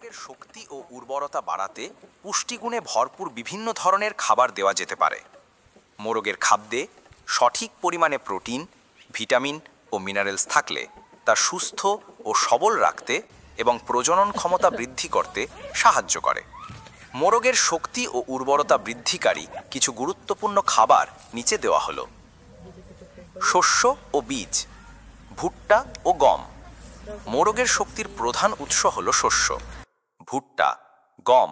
মোরগের শক্তি ও উর্বরতা বাড়াতে পুষ্টিগুণে ভরপুর বিভিন্ন ধরনের খাবার দেওয়া যেতে পারে। মোরগের খাদ্যে সঠিক পরিমাণে প্রোটিন, ভিটামিন ও মিনারেলস থাকলে তা সুস্থ ও সবল রাখতে এবং প্রজনন ক্ষমতা বৃদ্ধি করতে সাহায্য করে। মোরগের শক্তি ও উর্বরতা বৃদ্ধিকারী কিছু গুরুত্বপূর্ণ খাবার নিচে দেওয়া হলো। শস্য ও বীজ, ভুট্টা ও গম। মোরগের শক্তির প্রধান উৎস হল শস্য। ভুট্টা, গম,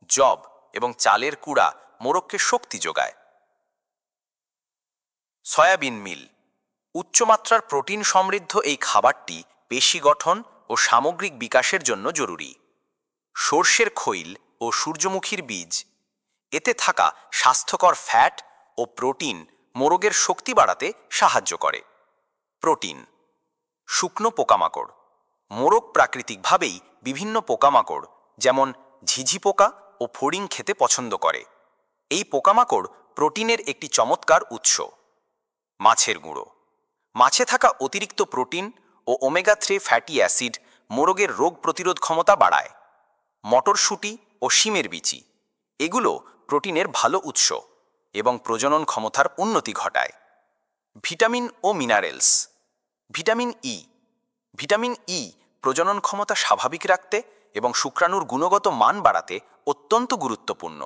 যব এবং চালের কুড়া মোরগকে শক্তি যোগায়। সয়াবিন মিল, উচ্চমাত্রার প্রোটিন সমৃদ্ধ এই খাবারটি পেশি গঠন ও সামগ্রিক বিকাশের জন্য জরুরি। সর্ষের খৈল ও সূর্যমুখীর বীজ, এতে থাকা স্বাস্থ্যকর ফ্যাট ও প্রোটিন মোরগের শক্তি বাড়াতে সাহায্য করে। প্রোটিন, শুকনো পোকামাকড়। মোরগ প্রাকৃতিকভাবেই বিভিন্ন পোকামাকড় যেমন ঝিঝি পোকা ও ফড়িং খেতে পছন্দ করে। এই পোকামাকড় প্রোটিনের একটি চমৎকার উৎস। মাছের গুঁড়ো, মাছে থাকা অতিরিক্ত প্রোটিন ও ওমেগা 3 ফ্যাটি অ্যাসিড মোরগের রোগ প্রতিরোধ ক্ষমতা বাড়ায়। মটরশুঁটি ও শিমের বিচি, এগুলো প্রোটিনের ভালো উৎস এবং প্রজনন ক্ষমতার উন্নতি ঘটায়। ভিটামিন ও মিনারেলস। ভিটামিন ই প্রজনন ক্ষমতা স্বাভাবিক রাখতে এবং শুক্রাণুর গুণগত মান বাড়াতে অত্যন্ত গুরুত্বপূর্ণ।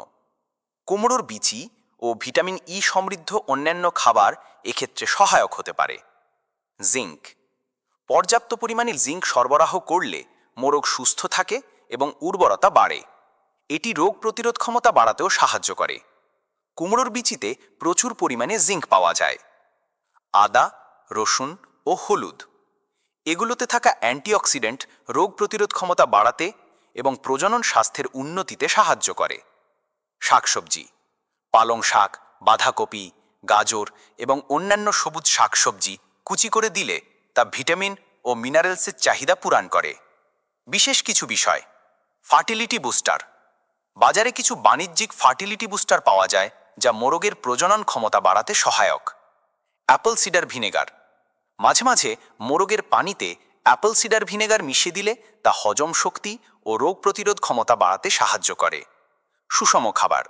কুমড়োর বিচি ও ভিটামিন ই সমৃদ্ধ অন্যান্য খাবার এক্ষেত্রে সহায়ক হতে পারে। জিঙ্ক, পর্যাপ্ত পরিমাণে জিঙ্ক সরবরাহ করলে মোরগ সুস্থ থাকে এবং উর্বরতা বাড়ে। এটি রোগ প্রতিরোধ ক্ষমতা বাড়াতেও সাহায্য করে। কুমড়োর বিচিতে প্রচুর পরিমাণে জিঙ্ক পাওয়া যায়। আদা, রসুন ও হলুদ, এগুলোতে থাকা অ্যান্টিঅক্সিডেন্ট রোগ প্রতিরোধ ক্ষমতা বাড়াতে এবং প্রজনন স্বাস্থ্যের উন্নতিতে সাহায্য করে। শাকসবজি, পালং শাক, বাঁধাকপি, গাজর এবং অন্যান্য সবুজ শাকসবজি কুচি করে দিলে তা ভিটামিন ও মিনারেলসের চাহিদা পূরণ করে। বিশেষ কিছু বিষয়। ফার্টিলিটি বুস্টার, বাজারে কিছু বাণিজ্যিক ফার্টিলিটি বুস্টার পাওয়া যায় যা মোরগের প্রজনন ক্ষমতা বাড়াতে সহায়ক। অ্যাপল সিডার ভিনেগার, মাঝে মাঝে মোরগের পানিতে অ্যাপল সিডার ভিনেগার মিশিয়ে দিলে তা হজম শক্তি ও রোগ প্রতিরোধ ক্ষমতা বাড়াতে সাহায্য করে। সুষম খাবার,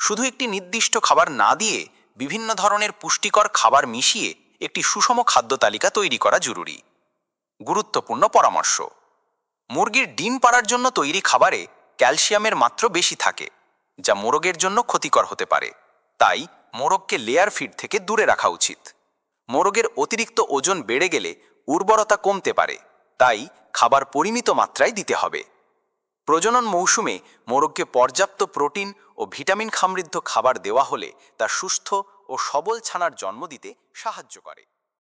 শুধু একটি নির্দিষ্ট খাবার না দিয়ে বিভিন্ন ধরনের পুষ্টিকর খাবার মিশিয়ে একটি সুষম খাদ্য তালিকা তৈরি করা জরুরি। গুরুত্বপূর্ণ পরামর্শ। মুরগির ডিম পাড়ার জন্য তৈরি খাবারে ক্যালসিয়ামের মাত্রা বেশি থাকে, যা মোরগের জন্য ক্ষতিকর হতে পারে। তাই মোরগকে লেয়ার ফিড থেকে দূরে রাখা উচিত। মোরগের অতিরিক্ত ওজন বেড়ে গেলে উর্বরতা কমতে পারে, তাই খাবার পরিমিত মাত্রায় দিতে হবে। প্রজনন মৌসুমে মোরগকে পর্যাপ্ত প্রোটিন ও ভিটামিন সমৃদ্ধ খাবার দেওয়া হলে তা সুস্থ ও সবল ছানার জন্ম দিতে সাহায্য করে।